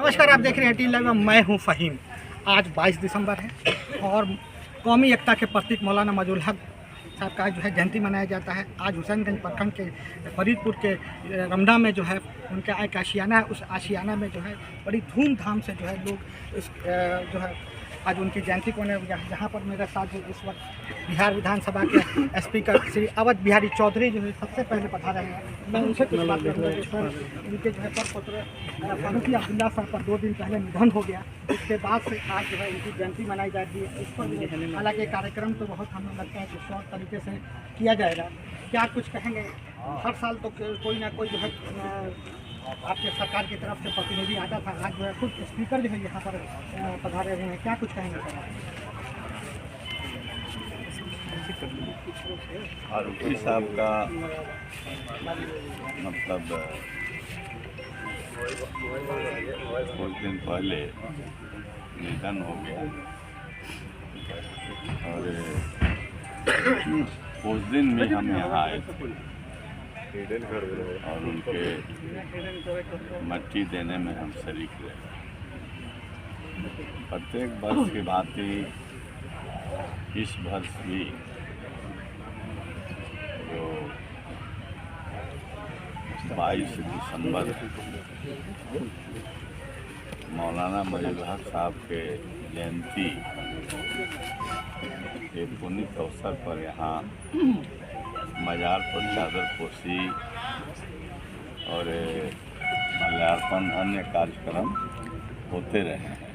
नमस्कार, आप देख रहे हैं टी लाइव में। मैं हूं फ़हीम। आज 22 दिसंबर है और कौमी एकता के प्रतीक मौलाना मजहूर हक साहब का जो है जयंती मनाया जाता है। आज हुसैनगंज प्रखंड के फरीदपुर के रमदा में जो है उनका एक आशियाना है। उस आशियाना में जो है बड़ी धूमधाम से जो है लोग इस जो है आज उनकी जयंती को जहाँ पर मेरे साथ जो इस वक्त बिहार विधानसभा के स्पीकर श्री अवध बिहारी चौधरी जो है सबसे पहले पधारे हैं। मैं उनसे कुछ बात करूँगा कि सर उनके जो है पुत्र फारूकी अब्दुल्ला साहब का 2 दिन पहले निधन हो गया। उसके बाद से आज जो है उनकी जयंती मनाई जा रही है। इस पर हालांकि कार्यक्रम तो बहुत हमें लगता है कि शौक तरीके से किया जाएगा। क्या कुछ कहेंगे? हर साल तो कोई ना कोई जो है आपके सरकार की तरफ से प्रतिनिधि आता था, आज जो है खुद स्पीकर जो है यहाँ पर पधारे हुए हैं। क्या कुछ कहेंगे सर? फारूकी साहब का मतलब कुछ दिन पहले निधन हो गया और उस दिन में हम यहाँ आए थे और उनके मट्टी देने में हम शरीक रहे। प्रत्येक वर्ष की भांति इस वर्ष भी जो 22 दिसंबर मौलाना मजहूर हक साहब के जयंती के पुनीत अवसर पर यहाँ मजार पर चादर पोशी और माल्यार्पण अन्य कार्यक्रम होते रहे हैं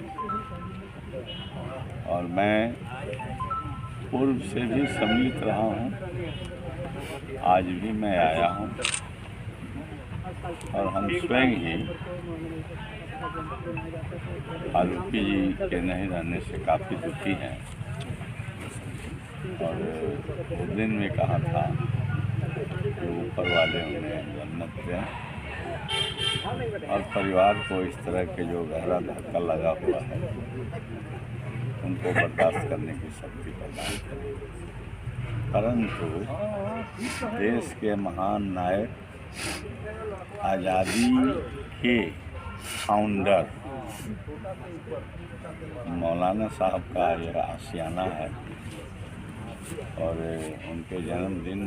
और मैं पूर्व से भी सम्मिलित रहा हूँ। आज भी मैं आया हूँ और हम स्वयं ही फारूकी जी के नहीं रहने से काफ़ी दुखी हैं और उस दिन में कहा था कि ऊपर वाले उन्हें जन्नत दें और परिवार को इस तरह के जो गहरा धक्का लगा हुआ है उनको बर्दाश्त करने की शक्ति प्रदान करें। परंतु देश के महान नायक, आज़ादी के फाउंडर मौलाना साहब का यह आशियाना है और उनके जन्मदिन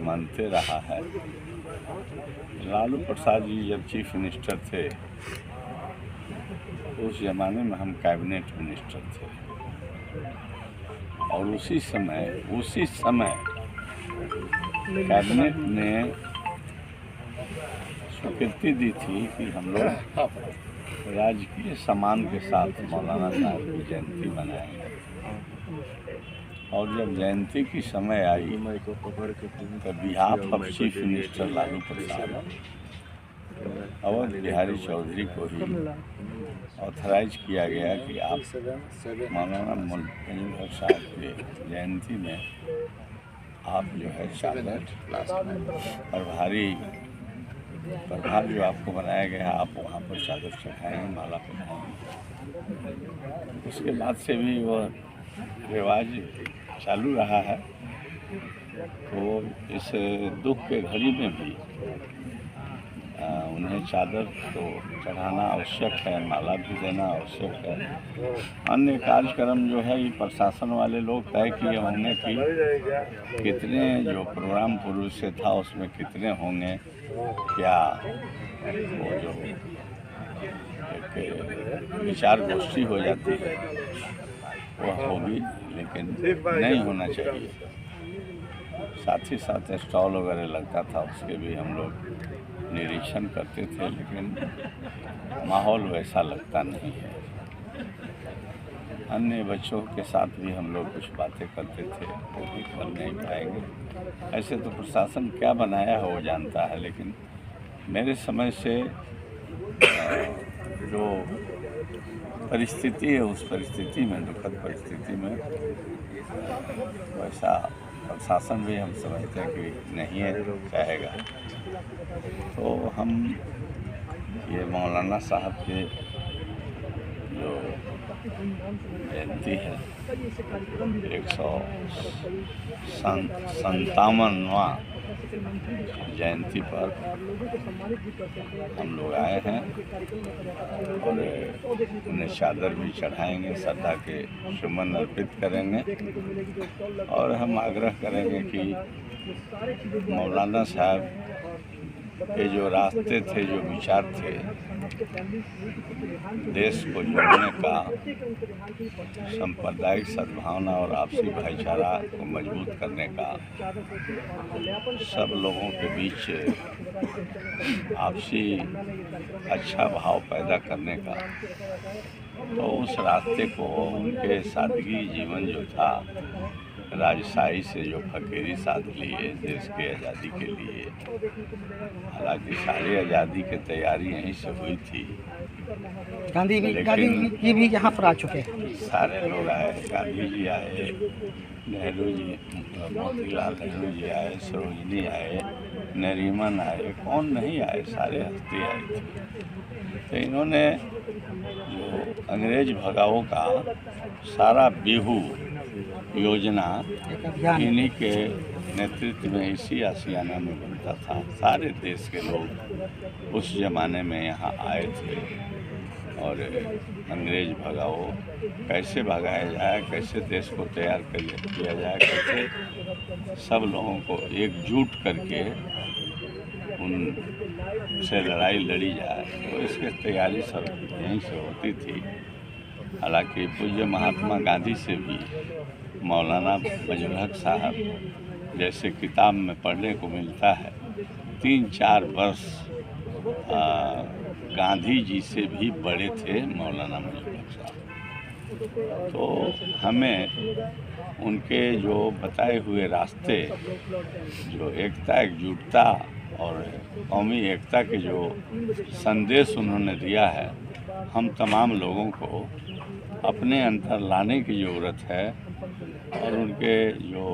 मनते रहा है। लालू प्रसाद जी जब चीफ मिनिस्टर थे उस ज़माने में हम कैबिनेट मिनिस्टर थे और उसी समय कैबिनेट ने स्वीकृति दी थी कि हम लोग राजकीय सम्मान के साथ मौलाना साहब की जयंती मनाएंगे। और जब जयंती की समय आई तो behalf of chief minister Lalu Prasad Awadh Bihari Chaudhary को ही ऑथराइज किया गया कि आप मौलाना मजहूर हक साहब के जयंती में आप जो है चादर प्रभार जो आपको बनाया गया है आप वहाँ पर चादर चढ़ाएंगे, माला पहनाएंगे। उसके बाद से भी वह रिवाज चालू रहा है। तो इस दुख के घड़ी में भी उन्हें चादर तो चढ़ाना आवश्यक है, माला भी देना आवश्यक है। अन्य कार्यक्रम जो है ये प्रशासन वाले लोग तय किए होंगे कि कितने जो प्रोग्राम पूर्व से था उसमें कितने होंगे, क्या वो जो एक विचार गोष्ठी हो जाती है वह होगी, लेकिन नहीं होना चाहिए। साथ ही साथ स्टॉल वगैरह लगता था, उसके भी हम लोग निरीक्षण करते थे, लेकिन माहौल वैसा लगता नहीं है। अन्य बच्चों के साथ भी हम लोग कुछ बातें करते थे, वो भी कर नहीं पाएंगे। ऐसे तो प्रशासन क्या बनाया है वो जानता है, लेकिन मेरे समय से जो परिस्थिति है उस परिस्थिति में, दुखद परिस्थिति में वैसा प्रशासन भी हम समझते हैं कि नहीं है चाहेगा। तो हम ये मौलाना साहब के जो जयंती है 157वां जयंती पर हम लोग आए हैं और उन्हें चादर भी चढ़ाएंगे, श्रद्धा के सुमन अर्पित करेंगे और हम आग्रह करेंगे कि मौलाना साहब के जो रास्ते थे, जो विचार थे, देश को जोड़ने का, सांप्रदायिक सद्भावना और आपसी भाईचारा को मजबूत करने का, सब लोगों के बीच आपसी अच्छा भाव पैदा करने का, तो उस रास्ते को उनके सादगी जीवन जो था, राजशाही से जो फकीरी साध लिए देश के आज़ादी के लिए, हालांकि सारी आज़ादी की तैयारी यहीं से हुई थी। गांधी जी भी यहाँ पर आ चुके हैं। सारे लोग आए, गांधी जी आए, नेहरू जी, मोतीलाल नेहरू जी आए, सरोजनी आए, नरीमन आए, कौन नहीं आए, सारे हस्ती आई थी। तो इन्होंने जो अंग्रेज भगाओ का सारा बिहू योजना इन्हीं के नेतृत्व में इसी आशियाना में बनता था। सारे देश के लोग उस ज़माने में यहाँ आए थे और अंग्रेज भगाओ कैसे भगाया जाए, कैसे देश को तैयार किया जाए, कैसे सब लोगों को एकजुट करके उनसे लड़ाई लड़ी जाए, तो इसकी तैयारी सब यहीं से होती थी। हालांकि पूज्य महात्मा गांधी से भी मौलाना फजल हक साहब जैसे किताब में पढ़ने को मिलता है, 3-4 वर्ष गांधी जी से भी बड़े थे मौलाना फजल हक साहब। तो हमें उनके जो बताए हुए रास्ते, जो एकता, एकजुटता और कौमी एकता के जो संदेश उन्होंने दिया है, हम तमाम लोगों को अपने अंदर लाने की ज़रूरत है और उनके जो